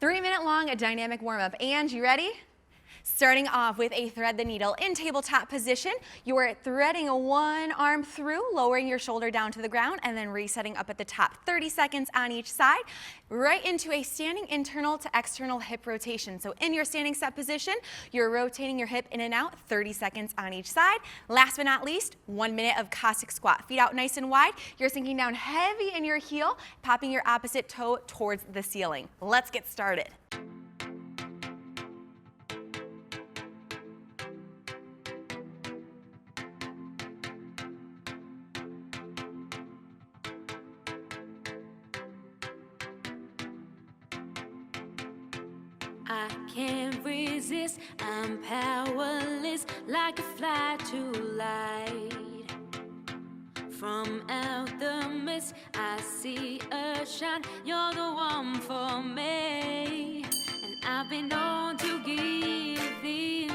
3-minute long dynamic warm-up. And you ready? Starting off with a thread the needle in tabletop position. You're threading one arm through, lowering your shoulder down to the ground, and then resetting up at the top. 30 seconds on each side, right into a standing internal to external hip rotation. So in your standing set position, you're rotating your hip in and out, 30 seconds on each side. Last but not least, 1 minute of Cossack squat. Feet out nice and wide. You're sinking down heavy in your heel, popping your opposite toe towards the ceiling. Let's get started. I can't resist, I'm powerless, like a fly to light. From out the mist, I see a shine, you're the one for me. And I've been known to give in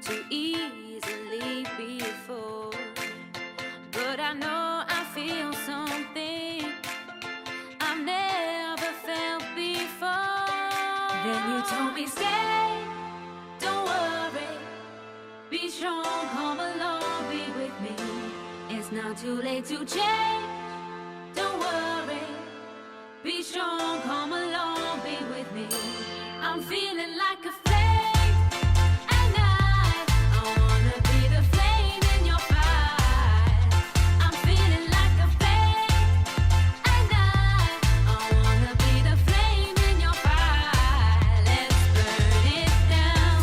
too easily before, but I know I feel something I've never felt before. Then you told me stay, don't worry, be strong, come along, be with me. It's not too late to change, don't worry, be strong, come along, be with me. I'm feeling like a flame at night, I wanna be the flame in your fire. I'm feeling like a flame at night, I wanna be the flame in your fire. Let's burn it down.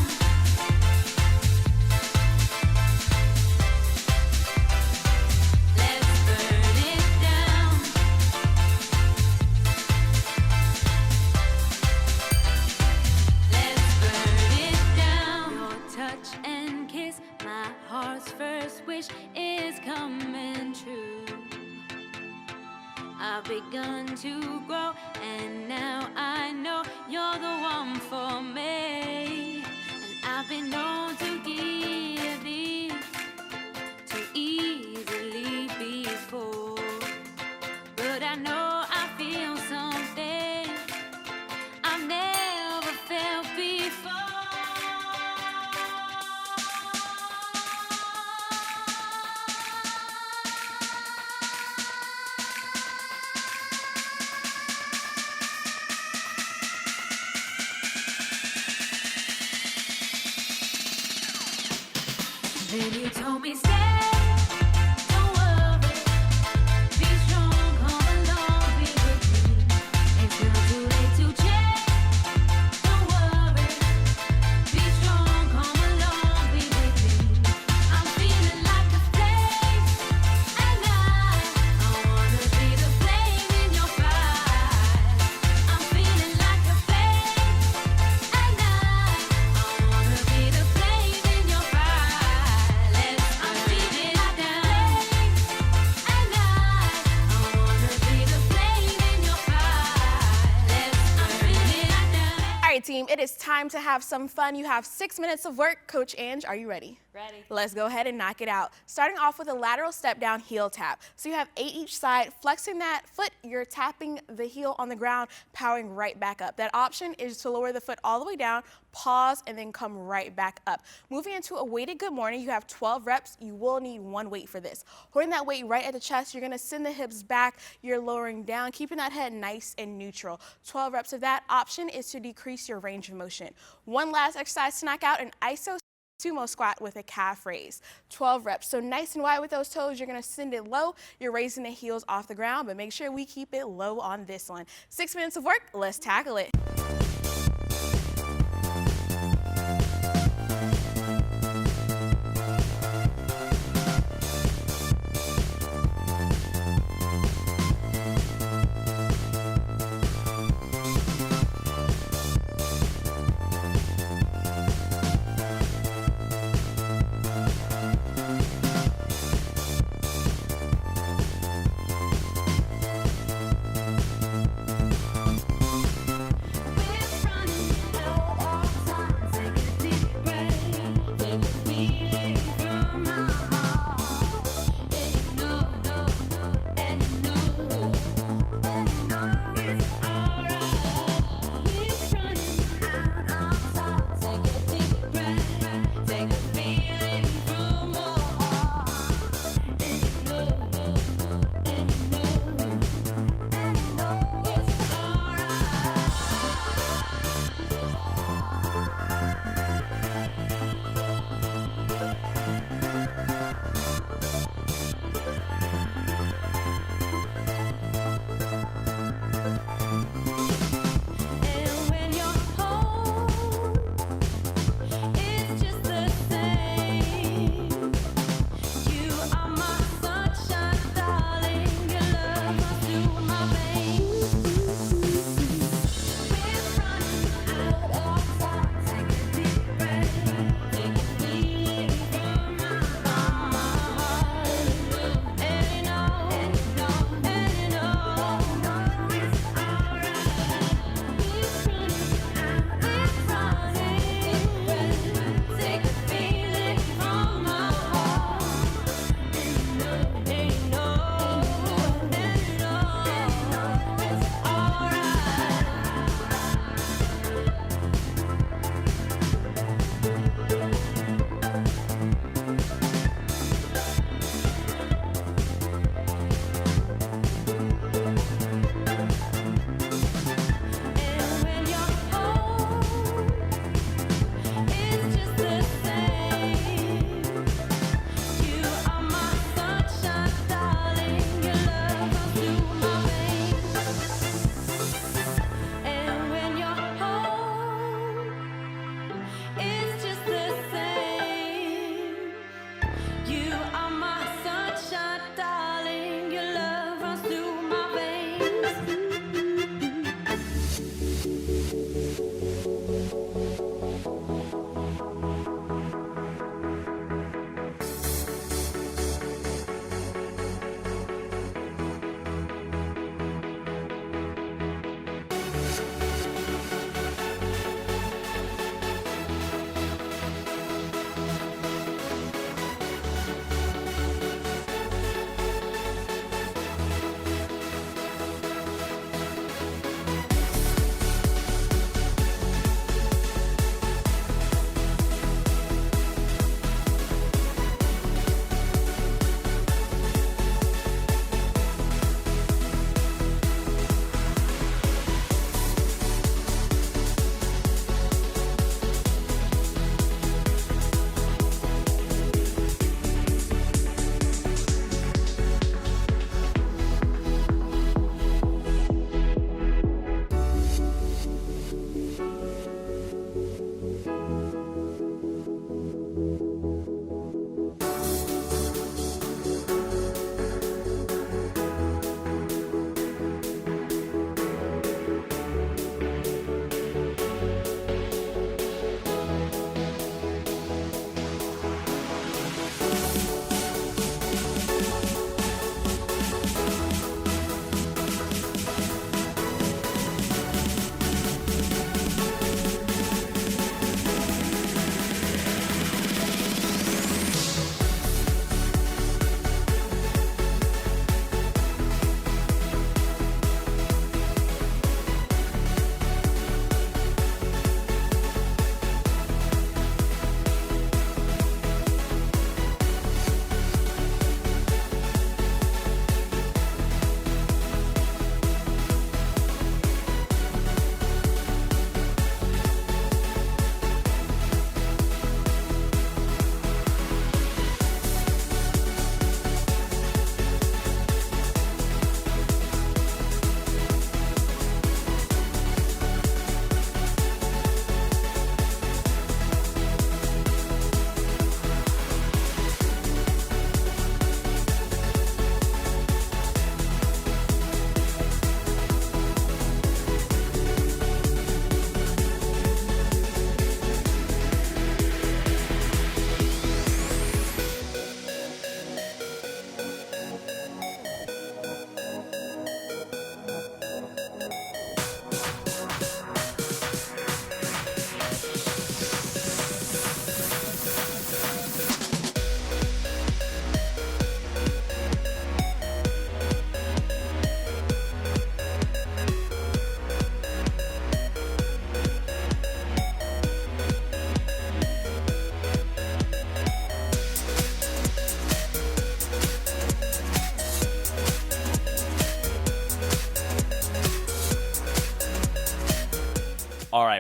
Let's burn it down. Let's burn it down. Your touch and kiss, my heart's first wish is coming true. I've begun to grow, and now I know you're the one for me. And I've been known to give in too easily before, but I know I feel something I've never felt before. Then you told me stay, don't worry, be strong, come along, be with me. It's not too late to change, don't worry, be strong, come along, be with me. I'm feeling like a flame at night, I wanna be the flame in your fire. I'm feeling like a flame at night, I wanna be the flame in your fire. I'm feeling like a flame at night, I wanna be the flame in your fire. I'm feeling like a All right, team, it is time to have some fun. You have 6 minutes of work. Coach Ange, are you ready? Ready. Let's go ahead and knock it out. Starting off with a lateral step down heel tap. So you have 8 each side. Flexing that foot, you're tapping the heel on the ground, powering right back up. That option is to lower the foot all the way down, pause, and then come right back up. Moving into a weighted good morning, you have 12 reps. You will need 1 weight for this. Holding that weight right at the chest, you're gonna send the hips back. You're lowering down, keeping that head nice and neutral. 12 reps of that. Option is to decrease your range of motion. One last exercise to knock out, an iso Sumo squat with a calf raise. 12 reps. So nice and wide with those toes. You're going to send it low. You're raising the heels off the ground, but make sure we keep it low on this one. 6 minutes of work. Let's tackle it.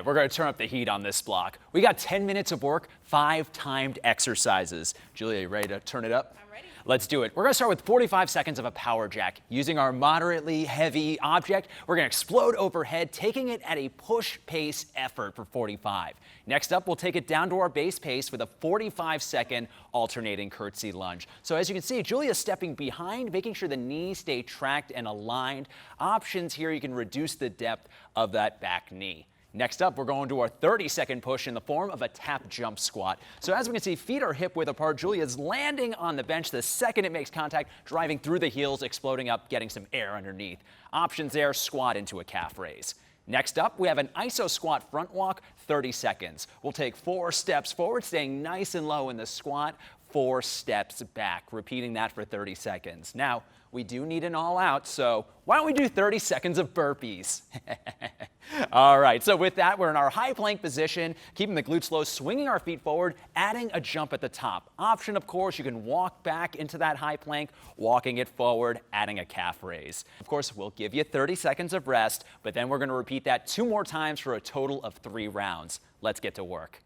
we're going to turn up the heat on this block. We got 10 minutes of work, 5 timed exercises. Julia, you ready to turn it up? I'm ready. Let's do it. We're going to start with 45 seconds of a power jack. Using our moderately heavy object, we're going to explode overhead, taking it at a push pace effort for 45. Next up, we'll take it down to our base pace with a 45-second alternating curtsy lunge. So as you can see, Julia's stepping behind, making sure the knees stay tracked and aligned. Options here, you can reduce the depth of that back knee. Next up, we're going to our 30-second push in the form of a tap jump squat. So as we can see, feet are hip-width apart. Julia's landing on the bench the second it makes contact, driving through the heels, exploding up, getting some air underneath. Options there, squat into a calf raise. Next up, we have an iso squat front walk, 30 seconds. We'll take 4 steps forward, staying nice and low in the squat, 4 steps back, repeating that for 30 seconds. Now, we do need an all out, so why don't we do 30 seconds of burpees? All right, so with that, we're in our high plank position, keeping the glutes low, swinging our feet forward, adding a jump at the top. Option, of course, you can walk back into that high plank, walking it forward, adding a calf raise. Of course, we'll give you 30 seconds of rest, but then we're going to repeat that 2 more times for a total of 3 rounds. Let's get to work.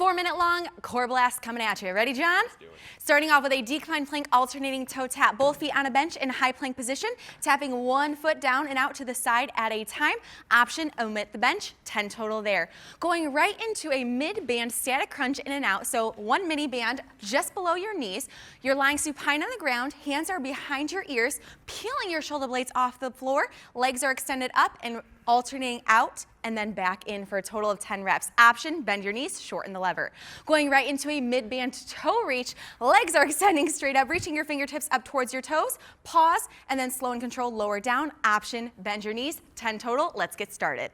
4-minute long core blast coming at you. Ready, John? Let's do it. Starting off with a decline plank alternating toe tap. Both feet on a bench in high plank position. Tapping one foot down and out to the side at a time. Option, omit the bench. 10 total there. Going right into a mid-band static crunch in and out. So one mini band just below your knees. You're lying supine on the ground. Hands are behind your ears. Peeling your shoulder blades off the floor. Legs are extended up and alternating out and then back in for a total of 10 reps. Option, bend your knees, shorten the lever. Going right into a mid-band toe reach. Legs are extending straight up, reaching your fingertips up towards your toes. Pause, and then slow and controlled lower down. Option, bend your knees, 10 total. Let's get started.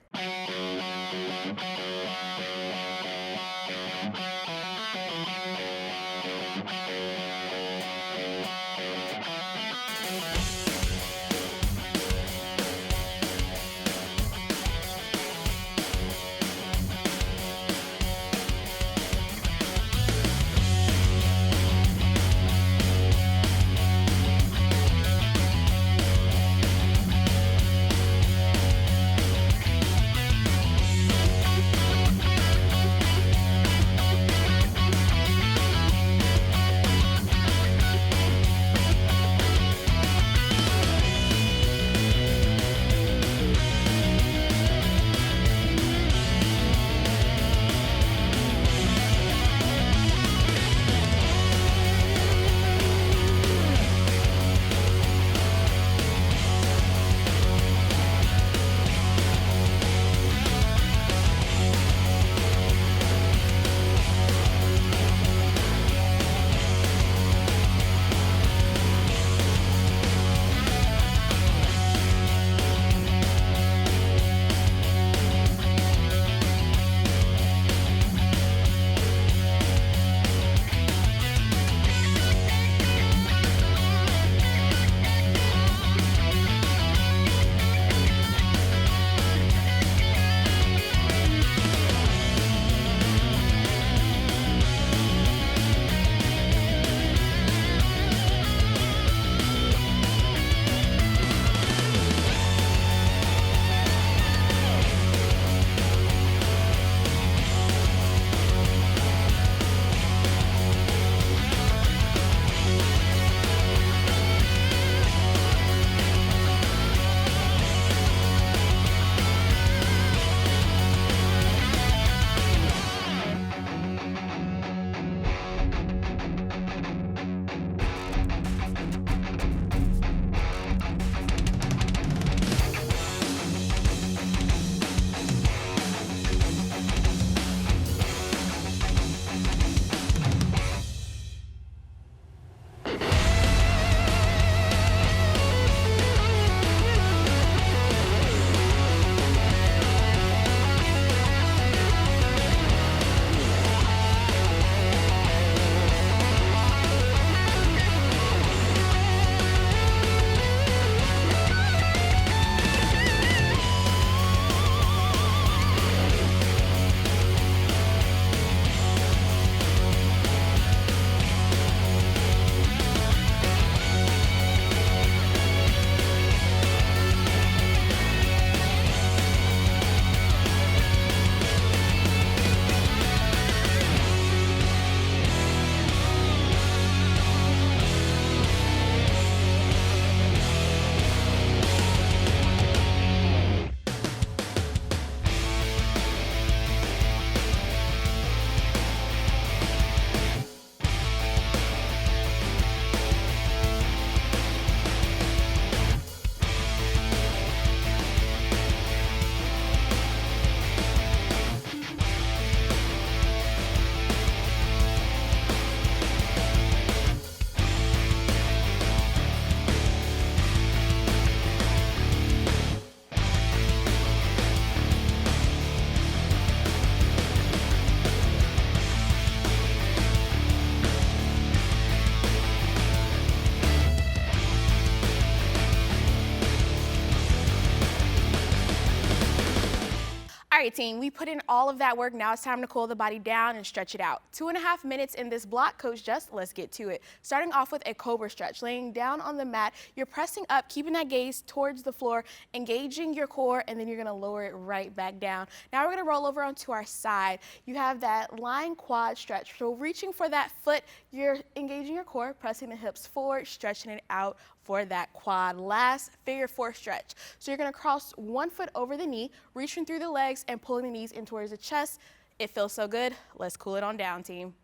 right, team, we put in all of that work. Now it's time to cool the body down and stretch it out. 2.5 minutes in this block. Coach Just, let's get to it. Starting off with a cobra stretch. Laying down on the mat, you're pressing up, keeping that gaze towards the floor, engaging your core, and then you're gonna lower it right back down. Now we're gonna roll over onto our side. You have that lying quad stretch. So reaching for that foot, you're engaging your core, pressing the hips forward, stretching it out for that quad. Last figure 4 stretch. So you're gonna cross one foot over the knee, reaching through the legs and pulling the knees in towards the chest. It feels so good. Let's cool it on down, team.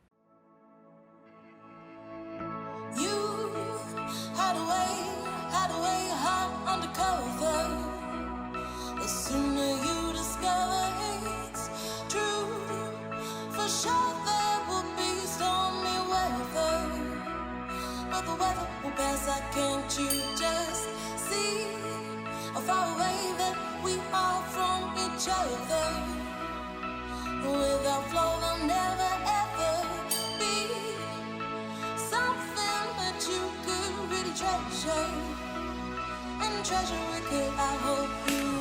You hide away hot undercover. The sooner you discover it's true, for sure there will be stormy weather. But the weather will pass, can't you just see how far away that we are from each other? Without flow there'll never ever be something that you could really treasure. And treasure it could, I hope you